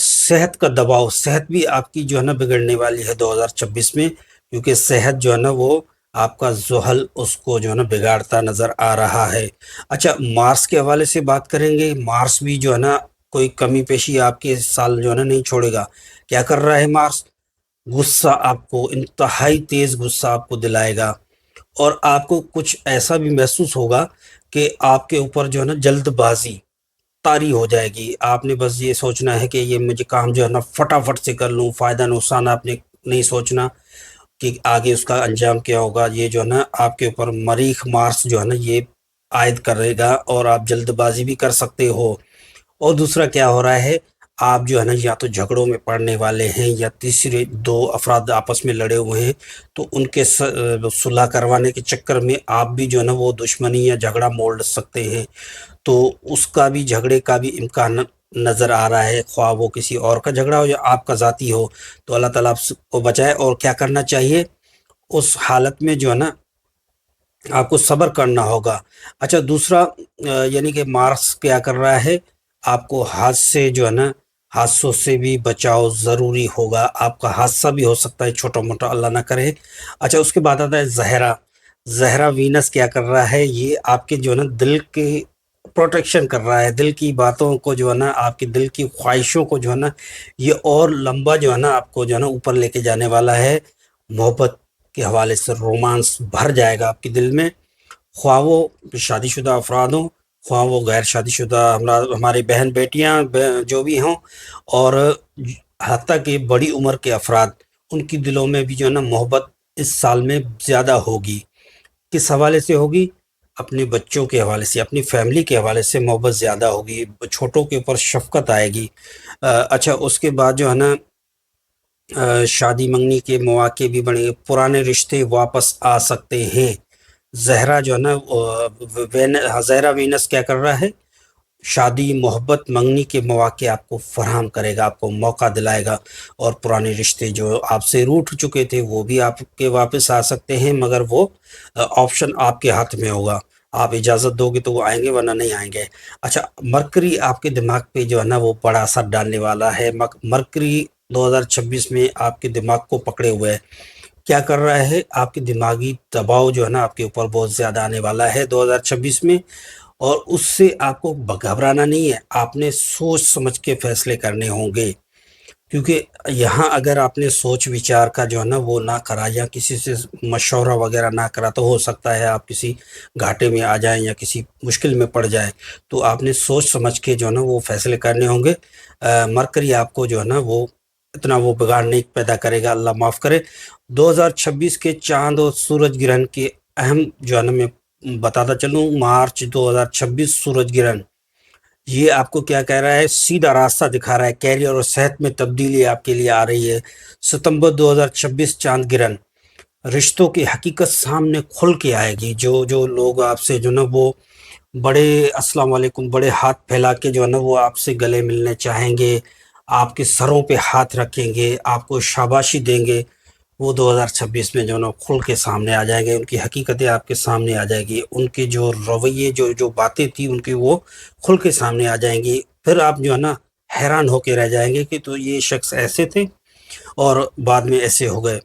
صحت کا دباؤ، صحت بھی آپ کی جو ہے نا بگڑنے والی ہے 2026 میں، کیونکہ صحت جو ہے نا وہ آپ کا زحل اس کو جو ہے نا بگاڑتا نظر آ رہا ہے۔ اچھا، مارس کے حوالے سے بات کریں گے۔ مارس بھی جو ہے نا کوئی کمی پیشی آپ کے سال جو ہے نا نہیں چھوڑے گا۔ کیا کر رہا ہے مارس؟ غصہ، آپ کو انتہائی تیز غصہ آپ کو دلائے گا، اور آپ کو کچھ ایسا بھی محسوس ہوگا کہ آپ کے اوپر جو ہے نا جلد بازی طاری ہو جائے گی۔ آپ نے بس یہ سوچنا ہے کہ یہ مجھے کام جو ہے نا فٹافٹ سے کر لوں، فائدہ نقصان آپ نے نہیں سوچنا کہ آگے اس کا انجام کیا ہوگا۔ یہ جو ہے نا آپ کے اوپر مریخ مارس جو ہے نا یہ عائد کرے گا، اور آپ جلد بازی بھی کر سکتے ہو۔ اور دوسرا کیا ہو رہا ہے، آپ جو ہے نا یا تو جھگڑوں میں پڑنے والے ہیں، یا تیسرے دو افراد آپس میں لڑے ہوئے ہیں، تو ان کے صلح کروانے کے چکر میں آپ بھی جو ہے نا وہ دشمنی یا جھگڑا موڑ سکتے ہیں۔ تو اس کا بھی، جھگڑے کا بھی امکان نظر آ رہا ہے، خواہ وہ کسی اور کا جھگڑا ہو یا آپ کا ذاتی ہو۔ تو اللہ تعالیٰ آپ کو بچائے۔ اور کیا کرنا چاہیے اس حالت میں؟ جو ہے نا آپ کو صبر کرنا ہوگا۔ اچھا، دوسرا یعنی کہ مارس کیا کر رہا ہے، آپ کو حادثے جو ہے نا، حادثوں سے بھی بچاؤ ضروری ہوگا۔ آپ کا حادثہ بھی ہو سکتا ہے چھوٹا موٹا، اللہ نہ کرے۔ اچھا، اس کے بعد آتا ہے زہرہ۔ زہرہ وینس کیا کر رہا ہے، یہ آپ کے جو ہے نا دل کی پروٹیکشن کر رہا ہے، دل کی باتوں کو جو ہے نا، آپ کے دل کی خواہشوں کو جو ہے نا یہ اور لمبا جو ہے نا آپ کو جو ہے نا اوپر لے کے جانے والا ہے۔ محبت کے حوالے سے رومانس بھر جائے گا آپ کے دل میں، خواہ وہ شادی شدہ افراد ہوں، خواہ وہ غیر شادی شدہ ہماری بہن بیٹیاں جو بھی ہوں، اور حتیٰ کہ بڑی عمر کے افراد، ان کی دلوں میں بھی جو ہے نا محبت اس سال میں زیادہ ہوگی۔ کس حوالے سے ہوگی؟ اپنے بچوں کے حوالے سے، اپنی فیملی کے حوالے سے محبت زیادہ ہوگی، چھوٹوں کے اوپر شفقت آئے گی۔ اچھا، اس کے بعد جو ہے نا شادی منگنی کے مواقع بھی بڑھیں گے، پرانے رشتے واپس آ سکتے ہیں۔ زہرہ جو ہے نا زہرہ وینس کیا کر رہا ہے، شادی، محبت، منگنی کے مواقع آپ کو فراہم کرے گا، آپ کو موقع دلائے گا، اور پرانے رشتے جو آپ سے روٹھ چکے تھے وہ بھی آپ کے واپس آ سکتے ہیں، مگر وہ آپشن آپ کے ہاتھ میں ہوگا۔ آپ اجازت دو گے تو وہ آئیں گے، ورنہ نہیں آئیں گے۔ اچھا، مرکری آپ کے دماغ پہ جو ہے نا وہ بڑا اثر ڈالنے والا ہے۔ مرکری 2026 میں آپ کے دماغ کو پکڑے ہوئے ہے۔ کیا کر رہا ہے، آپ کی دماغی دباؤ جو ہے نا آپ کے اوپر بہت زیادہ آنے والا ہے 2026 میں، اور اس سے آپ کو گھبرانا نہیں ہے۔ آپ نے سوچ سمجھ کے فیصلے کرنے ہوں گے، کیونکہ یہاں اگر آپ نے سوچ وچار کا جو ہے نا وہ نہ کرا، یا کسی سے مشورہ وغیرہ نہ کرا، تو ہو سکتا ہے آپ کسی گھاٹے میں آ جائیں یا کسی مشکل میں پڑ جائیں۔ تو آپ نے سوچ سمجھ کے جو ہے نا وہ فیصلے کرنے ہوں گے۔ مرکری آپ کو جو ہے نا وہ اتنا وہ بگاڑ نہیں پیدا کرے گا، اللہ معاف کرے۔ 2026 کے چاند اور سورج گرہن کے اہم جو ہے نا میں بتاتا چلوں، مارچ 2026 سورج گرہن یہ آپ کو کیا کہہ رہا ہے، سیدھا راستہ دکھا رہا ہے، کیریئر اور صحت میں تبدیلی آپ کے لیے آ رہی ہے۔ ستمبر 2026 چاند گرہن، رشتوں کی حقیقت سامنے کھل کے آئے گی۔ جو لوگ آپ سے جو نا وہ بڑے السلام علیکم، بڑے ہاتھ پھیلا کے جو ہے نا وہ آپ سے گلے ملنے چاہیں گے، آپ کے سروں پہ ہاتھ رکھیں گے، آپ کو شاباشی دیں گے، وہ 2026 میں جو نا کھل کے سامنے آ جائیں گے، ان کی حقیقتیں آپ کے سامنے آ جائے گی، ان کے جو رویے، جو باتیں تھیں ان کی، وہ کھل کے سامنے آ جائیں گی۔ پھر آپ جو ہے نا حیران ہو کے رہ جائیں گے کہ تو یہ شخص ایسے تھے اور بعد میں ایسے ہو گئے۔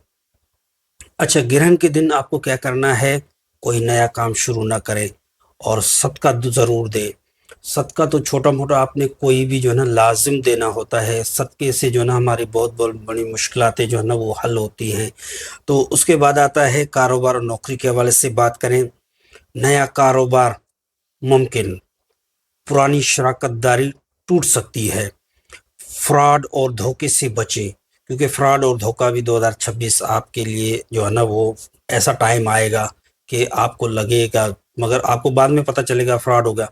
اچھا، گرہن کے دن آپ کو کیا کرنا ہے، کوئی نیا کام شروع نہ کریں، اور صدقہ ضرور دیں۔ صدقہ تو چھوٹا موٹا آپ نے کوئی بھی جو ہے نا لازم دینا ہوتا ہے۔ صدقے سے جو ہے نا ہماری بہت بہت بڑی مشکلاتیں جو ہے نا وہ حل ہوتی ہیں۔ تو اس کے بعد آتا ہے کاروبار اور نوکری کے حوالے سے بات کریں۔ نیا کاروبار ممکن، پرانی شراکت داری ٹوٹ سکتی ہے۔ فراڈ اور دھوکے سے بچیں، کیونکہ فراڈ اور دھوکہ بھی 2026 آپ کے لیے جو ہے نا وہ ایسا ٹائم آئے گا کہ آپ کو لگے گا، مگر آپ کو بعد میں پتہ چلے گا فراڈ ہوگا۔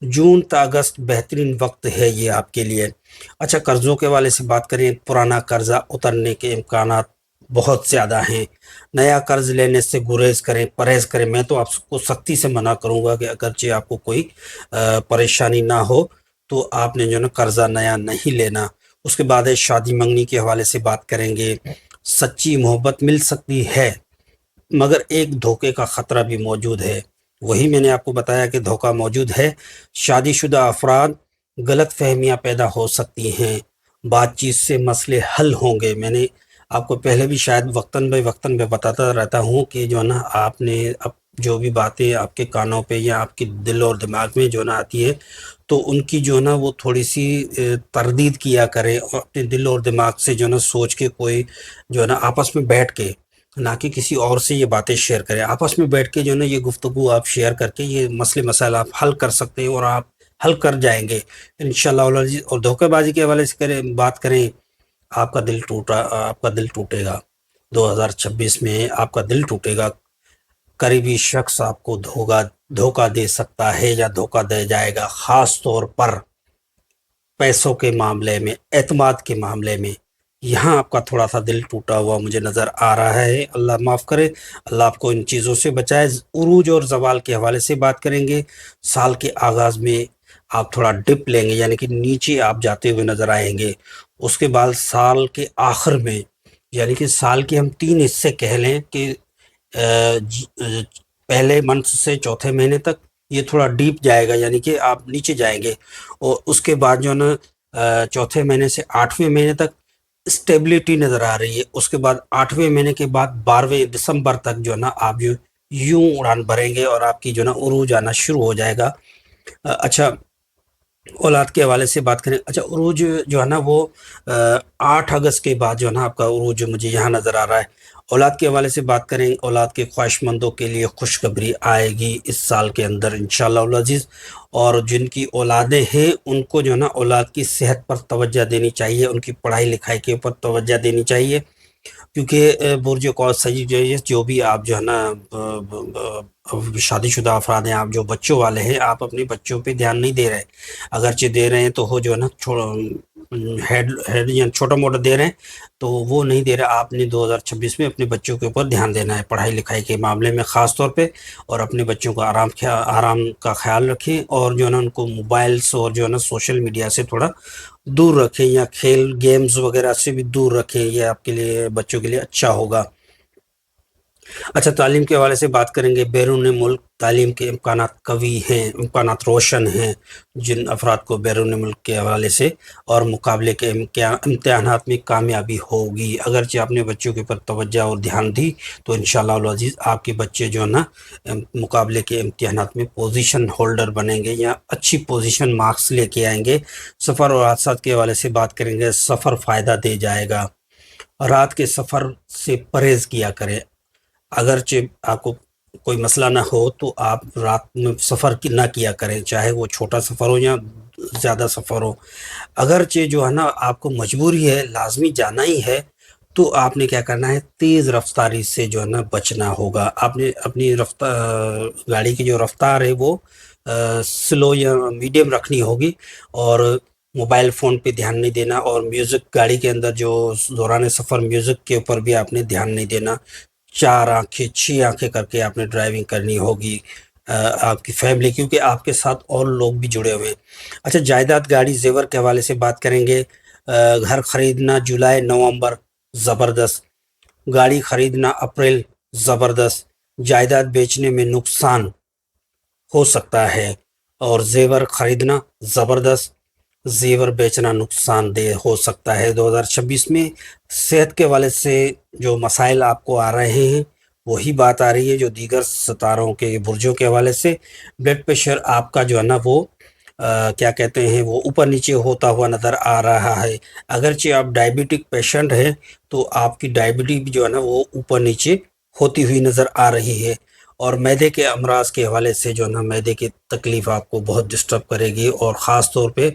جون تا اگست بہترین وقت ہے یہ آپ کے لیے۔ اچھا، قرضوں کے حوالے سے بات کریں، پرانا قرضہ اترنے کے امکانات بہت زیادہ ہیں۔ نیا قرض لینے سے گریز کریں، پرہیز کریں۔ میں تو آپ کو سختی سے منع کروں گا کہ اگرچہ آپ کو کوئی پریشانی نہ ہو تو آپ نے جو ہے نا قرضہ نیا نہیں لینا۔ اس کے بعد شادی منگنی کے حوالے سے بات کریں گے۔ سچی محبت مل سکتی ہے، مگر ایک دھوکے کا خطرہ بھی موجود ہے۔ وہی میں نے آپ کو بتایا کہ دھوکہ موجود ہے۔ شادی شدہ افراد غلط فہمیاں پیدا ہو سکتی ہیں، بات چیت سے مسئلے حل ہوں گے۔ میں نے آپ کو پہلے بھی شاید وقتاً بہ بتاتا رہتا ہوں کہ جو ہے نا آپ نے اب جو بھی باتیں آپ کے کانوں پہ یا آپ کے دل اور دماغ میں جو ہے نا آتی ہے، تو ان کی جو ہے نا وہ تھوڑی سی تردید کیا کریں، اور اپنے دل اور دماغ سے جو ہے نا سوچ کے کوئی جو ہے نا آپس میں بیٹھ کے، نہ کہ کسی اور سے یہ باتیں شیئر کریں، آپس میں بیٹھ کے جو ہے نا یہ گفتگو آپ شیئر کر کے یہ مسئلے مسائل آپ حل کر سکتے ہیں، اور آپ حل کر جائیں گے انشاءاللہ العزیز۔ اور دھوکے بازی کے حوالے سے بات کریں، آپ کا دل ٹوٹے گا 2026 میں، آپ کا دل ٹوٹے گا۔ قریبی شخص آپ کو دھوکہ دے سکتا ہے یا دھوکہ دے جائے گا، خاص طور پر پیسوں کے معاملے میں، اعتماد کے معاملے میں۔ یہاں آپ کا تھوڑا سا دل ٹوٹا ہوا مجھے نظر آ رہا ہے، اللہ معاف کرے، اللہ آپ کو ان چیزوں سے بچائے۔ عروج اور زوال کے حوالے سے بات کریں گے۔ سال کے آغاز میں آپ تھوڑا ڈپ لیں گے، یعنی کہ نیچے آپ جاتے ہوئے نظر آئیں گے۔ اس کے بعد سال کے آخر میں، یعنی کہ سال کے ہم 3 حصے کہہ لیں کہ پہلے منتھ سے چوتھے مہینے تک یہ تھوڑا ڈیپ جائے گا، یعنی کہ آپ نیچے جائیں گے، اور اس کے بعد جو ہے نا چوتھے مہینے سے 8ویں مہینے تک اسٹیبلٹی نظر آ رہی ہے۔ اس کے بعد 8ویں مہینے کے بعد 12ویں دسمبر تک جو ہے نا آپ یوں اڑان بھریں گے، اور آپ کی جو ہے نا عروج آنا شروع ہو جائے گا۔ اچھا، اولاد کے حوالے سے بات کریں، اچھا عروج جو ہے نا وہ 8 اگست کے بعد جو ہے نا آپ کا عروج مجھے یہاں نظر آ رہا ہے۔ اولاد کے حوالے سے بات کریں، اولاد کے خواہش مندوں کے لیے خوشخبری آئے گی اس سال کے اندر انشاءاللہ العزیز، اور جن کی اولادیں ہیں ان کو جو ہے نا اولاد کی صحت پر توجہ دینی چاہیے، ان کی پڑھائی لکھائی کے اوپر توجہ دینی چاہیے، کیونکہ برج قوس سجی جو بھی آپ جو ہے نا شادی شدہ افراد ہیں، آپ جو بچوں والے ہیں، آپ اپنے بچوں پہ دھیان نہیں دے رہے، اگرچہ دے رہے ہیں تو وہ جو ہے نا ہیڈ یا چھوٹا موٹا دے رہے ہیں، تو وہ نہیں دے رہے۔ آپ نے 2026 میں اپنے بچوں کے اوپر دھیان دینا ہے، پڑھائی لکھائی کے معاملے میں خاص طور پہ، اور اپنے بچوں کا آرام کا خیال رکھیں، اور جو ہے نا ان کو موبائلز اور جو ہے نا سوشل میڈیا سے تھوڑا دور رکھیں، یا کھیل گیمز وغیرہ سے بھی دور رکھیں، یہ آپ کے لیے بچوں کے لیے اچھا ہوگا۔ اچھا، تعلیم کے حوالے سے بات کریں گے۔ بیرون ملک تعلیم کے امکانات قوی ہیں، امکانات روشن ہیں جن افراد کو بیرون ملک کے حوالے سے، اور مقابلے کے امتحانات میں کامیابی ہوگی۔ اگرچہ آپ نے بچوں کے اوپر توجہ اور دھیان دی تو انشاءاللہ العزیز آپ کے بچے جو ہے نا مقابلے کے امتحانات میں پوزیشن ہولڈر بنیں گے، یا اچھی پوزیشن مارکس لے کے آئیں گے۔ سفر اور حادثات کے حوالے سے بات کریں گے۔ سفر فائدہ دے جائے گا، رات کے سفر سے پرہیز کیا کریں۔ اگرچہ آپ کو کوئی مسئلہ نہ ہو تو آپ رات میں سفر نہ کیا کریں، چاہے وہ چھوٹا سفر ہو یا زیادہ سفر ہو۔ اگرچہ جو ہے نا آپ کو مجبوری ہے، لازمی جانا ہی ہے، تو آپ نے کیا کرنا ہے، تیز رفتاری سے جو ہے نا بچنا ہوگا۔ آپ نے اپنی گاڑی کی جو رفتار ہے وہ سلو یا میڈیم رکھنی ہوگی، اور موبائل فون پہ دھیان نہیں دینا، اور میوزک گاڑی کے اندر جو دوران سفر میوزک کے اوپر بھی آپ نے دھیان نہیں دینا۔ 4 آنکھیں 6 آنکھیں کر کے آپ نے ڈرائیونگ کرنی ہوگی، آپ کی فیملی، کیونکہ آپ کے ساتھ اور لوگ بھی جڑے ہوئے ہیں۔ اچھا، جائیداد گاڑی زیور کے حوالے سے بات کریں گے۔ گھر خریدنا جولائی نومبر زبردست، گاڑی خریدنا اپریل زبردست، جائیداد بیچنے میں نقصان ہو سکتا ہے، اور زیور خریدنا زبردست، زیور بیچنا نقصان دہ ہو سکتا ہے 2026 میں۔ صحت کے حوالے سے جو مسائل آپ کو آ رہے ہیں وہی بات آ رہی ہے جو دیگر ستاروں کے برجوں کے حوالے سے۔ بلڈ پریشر آپ کا جو ہے نا وہ کیا کہتے ہیں، وہ اوپر نیچے ہوتا ہوا نظر آ رہا ہے۔ اگرچہ آپ ڈائبٹک پیشنٹ ہیں تو آپ کی ڈائبٹی بھی جو ہے نا وہ اوپر نیچے ہوتی ہوئی نظر آ رہی ہے، اور معدے کے امراض کے حوالے سے جو ہے نا معدے کی تکلیف آپ کو بہت ڈسٹرب کرے گی، اور خاص طور پہ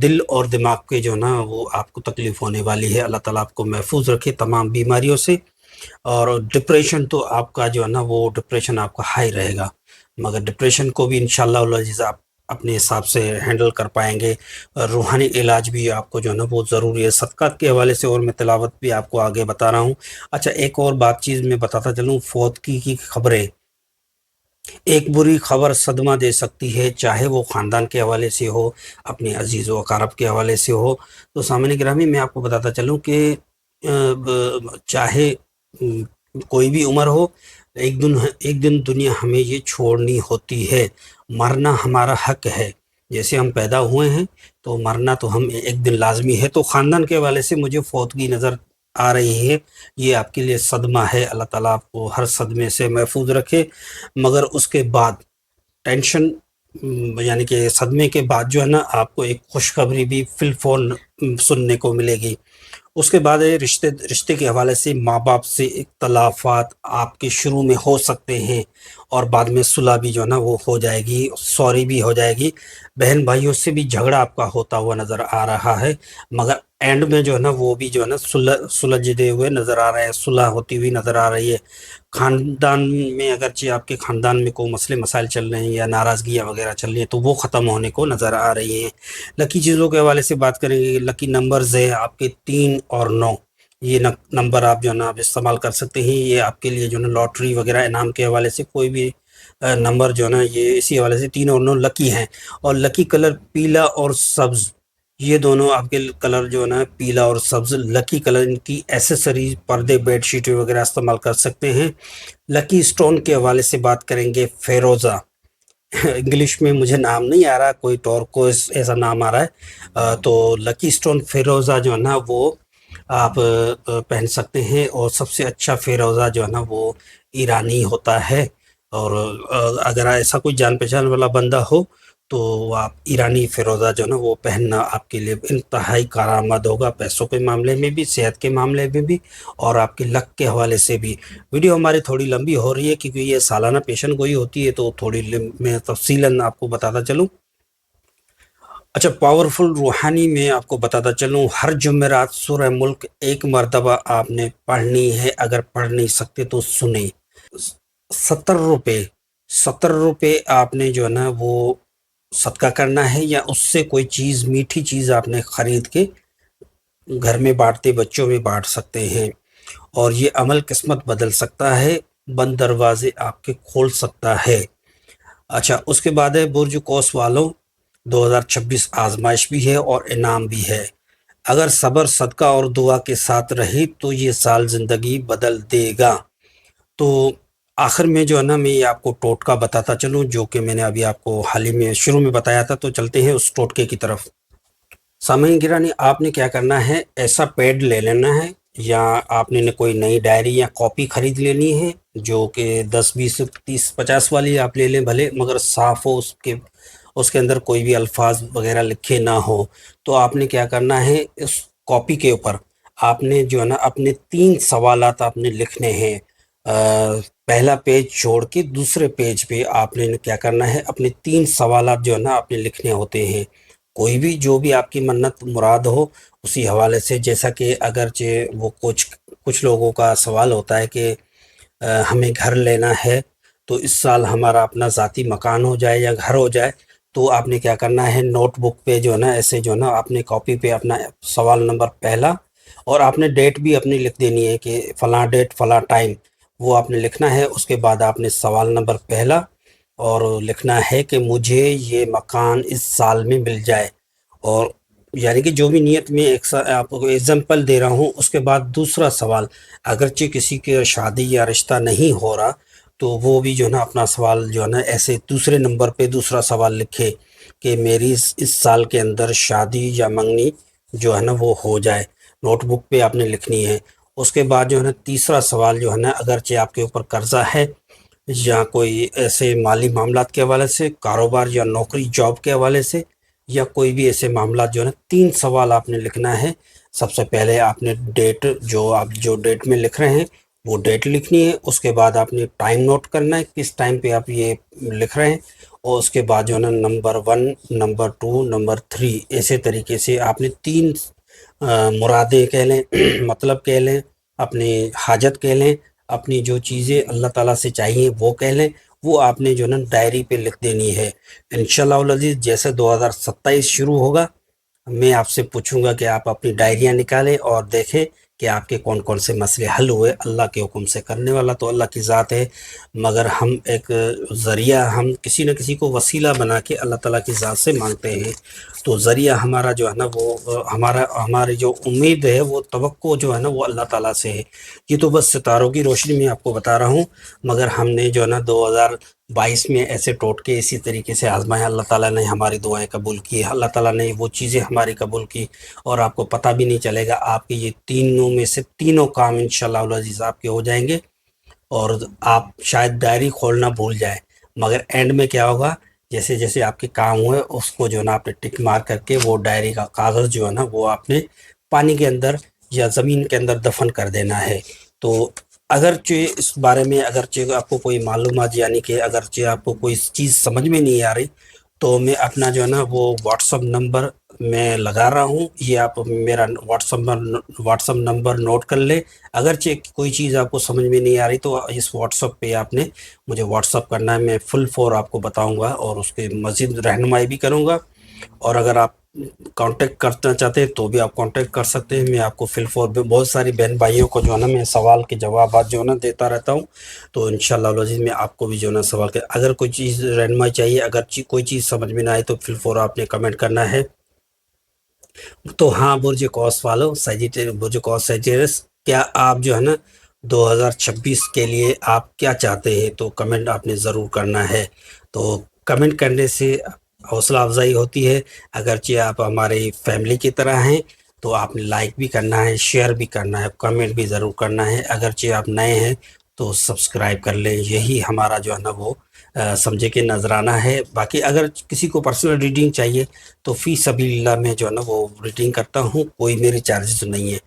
دل اور دماغ کے جو ہے نا وہ آپ کو تکلیف ہونے والی ہے۔ اللہ تعالیٰ آپ کو محفوظ رکھے تمام بیماریوں سے۔ اور ڈپریشن تو آپ کا جو ہے نا وہ ڈپریشن آپ کا ہائی رہے گا، مگر ڈپریشن کو بھی انشاءاللہ العزیز آپ اپنے حساب سے ہینڈل کر پائیں گے۔ روحانی علاج بھی آپ کو جو ہے نا بہت ضروری ہے۔ صدقات کے حوالے سے اور میں تلاوت بھی آپ کو آگے بتا رہا ہوں۔ اچھا، ایک اور بات چیز میں بتاتا چلوں، فوتگی کی خبریں، ایک بری خبر صدمہ دے سکتی ہے، چاہے وہ خاندان کے حوالے سے ہو، اپنے عزیز و اقارب کے حوالے سے ہو۔ تو سامعین گرامی، میں آپ کو بتاتا چلوں کہ چاہے کوئی بھی عمر ہو، ایک دن دنیا ہمیں یہ چھوڑنی ہوتی ہے، مرنا ہمارا حق ہے۔ جیسے ہم پیدا ہوئے ہیں تو مرنا تو ہم ایک دن لازمی ہے۔ تو خاندان کے حوالے سے مجھے فوتگی نظر آ رہی ہے، یہ آپ کے لیے صدمہ ہے۔ اللہ تعالیٰ آپ کو ہر صدمے سے محفوظ رکھے، مگر اس کے بعد ٹینشن یعنی کہ صدمے کے بعد جو ہے نا آپ کو ایک خوشخبری بھی فی الفور سننے کو ملے گی۔ اس کے بعد رشتے کے حوالے سے ماں باپ سے اختلافات آپ کے شروع میں ہو سکتے ہیں، اور بعد میں صلح بھی جو ہے نا وہ ہو جائے گی، سوری بھی ہو جائے گی۔ بہن بھائیوں سے بھی جھگڑا آپ کا ہوتا ہوا نظر آ رہا ہے، مگر اینڈ میں جو ہے نا وہ بھی جو ہے نا سلجھتے ہوئے نظر آ رہے ہیں، صلح ہوتی ہوئی نظر آ رہی ہے۔ خاندان میں اگرچہ آپ کے خاندان میں کوئی مسئلے مسائل چل رہے ہیں یا ناراضگیاں وغیرہ چل رہی ہیں تو وہ ختم ہونے کو نظر آ رہی ہیں۔ لکی چیزوں کے حوالے سے بات کریں گے، لکی نمبرز ہے آپ کے 3 اور 9، یہ نمبر آپ جو ہے نا آپ استعمال کر سکتے ہیں۔ یہ آپ کے لیے جو ہے نا لاٹری وغیرہ انعام کے حوالے سے کوئی بھی نمبر جو ہے نا یہ اسی حوالے سے 3 اور 9 لکی ہیں۔ اور لکی کلر پیلا اور سبز، یہ دونوں آپ کے کلر جو ہے نا پیلا اور سبز لکی کلر، ان کی ایسیسریز پردے بیڈ شیٹ وغیرہ استعمال کر سکتے ہیں۔ لکی سٹون کے حوالے سے بات کریں گے، فیروزہ، انگلش میں مجھے نام نہیں آ رہا، کوئی ٹورکوز ایسا نام آ رہا ہے، تو لکی سٹون فیروزہ جو ہے نا وہ آپ پہن سکتے ہیں، اور سب سے اچھا فیروزہ جو ہے نا وہ ایرانی ہوتا ہے، اور اگر ایسا کوئی جان پہچان والا بندہ ہو تو آپ ایرانی فیروزہ جو ہے نا وہ پہننا آپ کے لیے انتہائی کارآمد ہوگا، پیسوں کے معاملے میں بھی، صحت کے معاملے میں بھی، اور آپ کے لک کے حوالے سے بھی۔ ویڈیو ہماری تھوڑی لمبی ہو رہی ہے کیونکہ یہ سالانہ پیشن گوئی ہوتی ہے، تو تھوڑی میں تفصیلاً آپ کو بتاتا چلوں۔ اچھا، پاورفل روحانی میں آپ کو بتاتا چلوں، ہر جمعرات سورہ ملک ایک مرتبہ آپ نے پڑھنی ہے، اگر پڑھ نہیں سکتے تو سنیں۔ 70 روپے، 70 روپے آپ نے جو ہے نا وہ صدقہ کرنا ہے، یا اس سے کوئی چیز میٹھی چیز آپ نے خرید کے گھر میں بانٹتے بچوں میں بانٹ سکتے ہیں، اور یہ عمل قسمت بدل سکتا ہے، بند دروازے آپ کے کھول سکتا ہے۔ اچھا، اس کے بعد ہے برج قوس والوں، 2026 آزمائش بھی ہے اور انعام بھی ہے۔ اگر صبر، صدقہ اور دعا کے ساتھ رہی تو یہ سال زندگی بدل دے گا۔ تو آخر میں جو ہے نا میں یہ آپ کو ٹوٹکا بتاتا چلوں، جو کہ میں نے ابھی آپ کو حال ہی میں شروع میں بتایا تھا، تو چلتے ہیں اس ٹوٹکے کی طرف۔ سامعین گرامی، آپ نے کیا کرنا ہے، ایسا پیڈ لے لینا ہے، یا آپ نے کوئی نئی ڈائری یا کاپی خرید لینی ہے، جو کہ 10 20 30 50 والی آپ لے لیں بھلے، مگر صاف ہو، اس کے اندر کوئی بھی الفاظ وغیرہ لکھے نہ ہو۔ تو آپ نے کیا کرنا ہے، اس کاپی کے اوپر آپ نے جو ہے نا اپنے 3 سوالات آپ نے لکھنے ہیں۔ پہلا پیج چھوڑ کے دوسرے پیج پہ آپ نے کیا کرنا ہے، اپنے 3 سوالات جو ہے نا آپ نے لکھنے ہوتے ہیں، کوئی بھی جو بھی آپ کی منت مراد ہو اسی حوالے سے۔ جیسا کہ اگرچہ وہ کچھ لوگوں کا سوال ہوتا ہے کہ ہمیں گھر لینا ہے تو اس سال ہمارا اپنا ذاتی مکان ہو جائے یا گھر ہو جائے، تو آپ نے کیا کرنا ہے، نوٹ بک پہ جو ہے نا ایسے جو ہے نا آپ نے کاپی پہ اپنا سوال نمبر پہلا، اور آپ نے ڈیٹ بھی اپنی لکھ دینی ہے کہ فلاں ڈیٹ فلاں ٹائم، وہ آپ نے لکھنا ہے۔ اس کے بعد آپ نے سوال نمبر پہلا اور لکھنا ہے کہ مجھے یہ مکان اس سال میں مل جائے، اور یعنی کہ جو بھی نیت میں آپ کو ایگزامپل دے رہا ہوں۔ اس کے بعد دوسرا سوال، اگرچہ کسی کے شادی یا رشتہ نہیں ہو رہا تو وہ بھی جو ہے نا اپنا سوال جو ہے نا ایسے دوسرے نمبر پہ دوسرا سوال لکھے کہ میری اس سال کے اندر شادی یا منگنی جو ہے نا وہ ہو جائے، نوٹ بک پہ آپ نے لکھنی ہے۔ اس کے بعد جو ہے نا تیسرا سوال جو ہے نا، اگرچہ آپ کے اوپر قرضہ ہے یا کوئی ایسے مالی معاملات کے حوالے سے، کاروبار یا نوکری جاب کے حوالے سے، یا کوئی بھی ایسے معاملات، جو ہے نا 3 سوال آپ نے لکھنا ہے۔ سب سے پہلے آپ نے ڈیٹ، جو ڈیٹ میں لکھ رہے ہیں وہ ڈیٹ لکھنی ہے۔ اس کے بعد آپ نے ٹائم نوٹ کرنا ہے، کس ٹائم پہ آپ یہ لکھ رہے ہیں، اور اس کے بعد جو ہے نا نمبر 1، نمبر 2، نمبر 3، ایسے طریقے سے آپ نے 3 مرادیں کہہ لیں، مطلب کہہ لیں، اپنی حاجت کہہ لیں، اپنی جو چیزیں اللہ تعالیٰ سے چاہیے وہ کہہ لیں، وہ آپ نے جو ہے نا ڈائری پہ لکھ دینی ہے۔ انشاءاللہ العزیز جیسے 2027 شروع ہوگا، میں آپ سے پوچھوں گا کہ آپ اپنی ڈائریاں نکالیں اور دیکھیں کہ آپ کے کون کون سے مسئلے حل ہوئے۔ اللہ کے حکم سے کرنے والا تو اللہ کی ذات ہے، مگر ہم ایک ذریعہ، ہم کسی نہ کسی کو وسیلہ بنا کے اللہ تعالیٰ کی ذات سے مانگتے ہیں۔ تو ذریعہ ہمارا جو ہے نا وہ ہماری جو امید ہے، وہ توقع جو ہے نا وہ اللہ تعالیٰ سے ہے۔ یہ تو بس ستاروں کی روشنی میں آپ کو بتا رہا ہوں، مگر ہم نے جو ہے نا 22 میں ایسے ٹوٹکے اسی طریقے سے آزمائے، اللہ تعالیٰ نے ہماری دعائیں قبول کی، اللہ تعالیٰ نے وہ چیزیں ہماری قبول کی، اور آپ کو پتہ بھی نہیں چلے گا، آپ کے یہ تینوں میں سے تینوں کام انشاءاللہ العزیز آپ کے ہو جائیں گے، اور آپ شاید ڈائری کھولنا بھول جائیں، مگر اینڈ میں کیا ہوگا، جیسے جیسے آپ کے کام ہوئے اس کو جو ہے نا آپ نے ٹک مار کر کے وہ ڈائری کا کاغذ جو ہے نا وہ آپ نے پانی کے اندر یا زمین کے اندر دفن کر دینا ہے۔ تو اگرچہ اس بارے میں اگرچہ آپ کو کوئی معلومات، یعنی کہ اگرچہ آپ کو کوئی چیز سمجھ میں نہیں آ رہی، تو میں اپنا جو ہے نا وہ واٹس اپ نمبر میں لگا رہا ہوں، یہ آپ میرا واٹس اپ نمبر نوٹ کر لیں۔ اگرچہ کوئی چیز آپ کو سمجھ میں نہیں آ رہی تو اس واٹس اپ پہ آپ نے مجھے واٹس اپ کرنا ہے، میں فل فور آپ کو بتاؤں گا اور اس کے مزید رہنمائی بھی کروں گا، اور اگر آپ کانٹیکٹ کرنا چاہتے ہیں تو بھی آپ کانٹیکٹ کر سکتے ہیں۔ میں آپ کو فل فور بہت ساری بہن بھائیوں کو جو ہے نا میں سوال کے جوابات جو ہے نا دیتا رہتا ہوں، تو انشاءاللہ العزیز میں آپ کو بھی جو ہے نا سوال کے اگر کوئی چیز رہنمائی چاہیے، اگر کوئی چیز سمجھ میں نہ آئے تو فل فور آپ نے کمنٹ کرنا ہے۔ تو ہاں برج قوس والو، برج قوس سیجیٹس، کیا آپ جو ہے نا 2026 کے لیے آپ کیا چاہتے ہیں، تو کمنٹ آپ نے ضرور کرنا ہے۔ تو کمنٹ کرنے سے حوصلہ افزائی ہوتی ہے، اگرچہ آپ ہماری فیملی کی طرح ہیں تو آپ نے لائک بھی کرنا ہے، شیئر بھی کرنا ہے، کمنٹ بھی ضرور کرنا ہے، اگرچہ آپ نئے ہیں تو سبسکرائب کر لیں، یہی ہمارا جو ہے نا وہ سمجھے کہ نذرانہ ہے۔ باقی اگر کسی کو پرسنل ریڈنگ چاہیے تو فی سبیل اللہ میں جو ہے نا وہ ریڈنگ کرتا ہوں، کوئی میری چارجز نہیں ہے،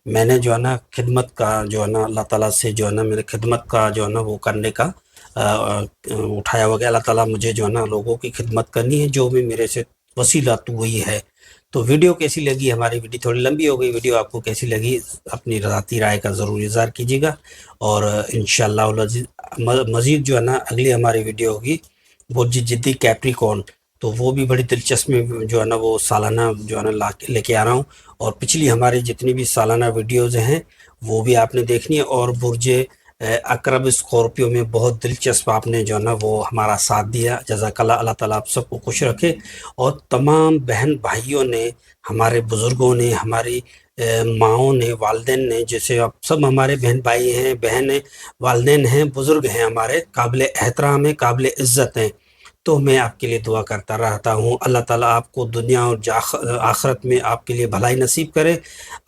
میں نے جو ہے نا خدمت کا جو ہے نا اللہ تعالیٰ سے جو ہے نا میرے خدمت کا جو ہے نا وہ کرنے کا اٹھایا ہوا گیا، اللہ تعالیٰ مجھے جو ہے نا لوگوں کی خدمت کرنی ہے، جو بھی میرے سے وسیلہ تو وہی ہے۔ تو ویڈیو کیسی لگی، ہماری ویڈیو تھوڑی لمبی ہو گئی، ویڈیو آپ کو کیسی لگی اپنی ذاتی رائے کا ضرور اظہار کیجیے گا، اور انشاءاللہ العزیز مزید جو ہے نا اگلی ہماری ویڈیو ہوگی برج جدی کیپریکون، تو وہ بھی بڑی دلچسپ جو ہے نا وہ سالانہ جو ہے نا لے کے آ رہا ہوں، اور پچھلی ہماری جتنی بھی سالانہ ویڈیوز ہیں وہ بھی آپ نے دیکھنی ہے، اور برج اقرب اسکورپیو میں بہت دلچسپ آپ نے جو ہے نا وہ ہمارا ساتھ دیا، جزاک اللہ، اللہ تعالیٰ آپ سب کو خوش رکھے، اور تمام بہن بھائیوں نے، ہمارے بزرگوں نے، ہماری ماؤں نے، والدین نے، جیسے آپ سب ہمارے بہن بھائی ہیں، بہن ہیں، والدین ہیں، بزرگ ہیں، ہمارے قابل احترام ہیں، قابل عزت ہیں، تو میں آپ کے لیے دعا کرتا رہتا ہوں، اللہ تعالیٰ آپ کو دنیا اور آخرت میں آپ کے لیے بھلائی نصیب کرے،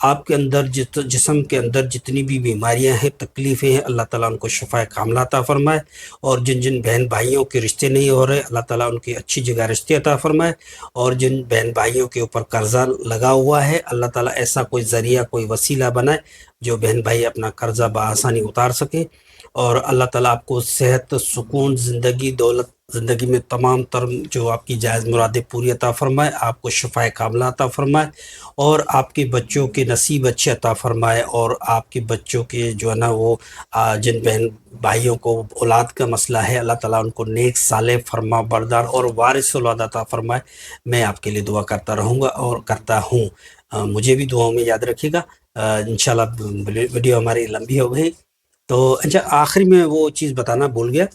آپ کے اندر جسم کے اندر جتنی بھی بیماریاں ہیں، تکلیفیں ہیں، اللہ تعالیٰ ان کو شفا کاملہ عطا فرمائے، اور جن جن بہن بھائیوں کے رشتے نہیں ہو رہے اللہ تعالیٰ ان کی اچھی جگہ رشتے عطا فرمائے، اور جن بہن بھائیوں کے اوپر قرضہ لگا ہوا ہے اللہ تعالیٰ ایسا کوئی ذریعہ، کوئی وسیلہ بنائے جو بہن بھائی اپنا قرضہ بآسانی اتار سکیں، اور اللہ تعالیٰ آپ کو صحت، سکون، زندگی، دولت، زندگی میں تمام تر جو آپ کی جائز مرادیں پوری عطا فرمائے، آپ کو شفاء کاملہ عطا فرمائے، اور آپ کے بچوں کے نصیب اچھے عطا فرمائے، اور آپ کے بچوں کے جو ہے نا وہ جن بہن بھائیوں کو اولاد کا مسئلہ ہے اللہ تعالیٰ ان کو نیک، صالح، فرما بردار اور وارث اولاد عطا فرمائے۔ میں آپ کے لیے دعا کرتا رہوں گا اور کرتا ہوں، مجھے بھی دعاؤں میں یاد رکھیے گا۔ انشاءاللہ ویڈیو ہماری لمبی ہو گئی، تو اچھا آخری میں وہ چیز بتانا بھول گیا،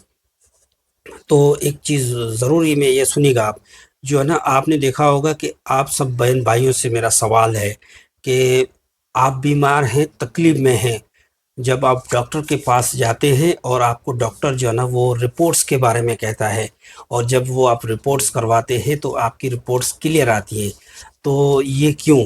تو ایک چیز ضروری میں یہ سنیے گا، آپ جو ہے نا آپ نے دیکھا ہوگا کہ آپ سب بہن بھائیوں سے میرا سوال ہے کہ آپ بیمار ہیں، تکلیف میں ہیں، جب آپ ڈاکٹر کے پاس جاتے ہیں اور آپ کو ڈاکٹر جو ہے نا وہ رپورٹس کے بارے میں کہتا ہے، اور جب وہ آپ رپورٹس کرواتے ہیں تو آپ کی رپورٹس کلیئر آتی ہیں، تو یہ کیوں؟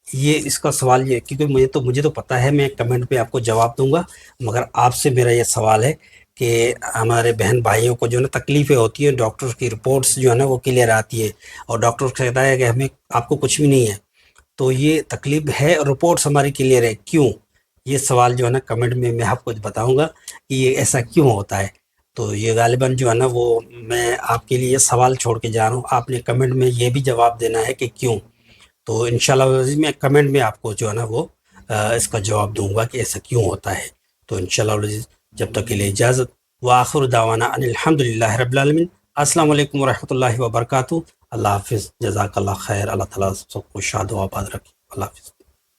یہ اس کا سوال یہ، کیونکہ مجھے تو پتہ ہے، میں کمنٹ پہ آپ کو جواب دوں گا، مگر آپ سے میرا یہ سوال ہے کہ ہمارے بہن بھائیوں کو جو ہے نا تکلیفیں ہوتی ہیں، ڈاکٹر کی رپورٹس جو ہے نا وہ کلیئر آتی ہے، اور ڈاکٹر کہتا ہے کہ ہمیں آپ کو کچھ بھی نہیں ہے، تو یہ تکلیف ہے اور رپورٹس ہماری کلیئر ہے، کیوں؟ یہ سوال جو ہے نا کمنٹ میں آپ کو بتاؤں گا کہ یہ ایسا کیوں ہوتا ہے، تو یہ غالباً جو ہے نا وہ میں آپ کے لیے سوال چھوڑ کے جا رہا ہوں، آپ نے کمنٹ میں یہ بھی جواب دینا ہے کہ کیوں، تو انشاءاللہ میں کمنٹ میں آپ کو جو ہے نا وہ اس کا جواب دوں گا کہ ایسا کیوں ہوتا ہے۔ تو انشاءاللہ جب تک کے لیے اجازت، وآخر دعوانا ان الحمدللہ رب العالمین۔ السلام علیکم ورحمۃ اللہ وبرکاتہ، اللہ حافظ، جزاک اللہ خیر، اللہ تعالیٰ سب کو شاد و آباد رکھے، اللہ حافظ۔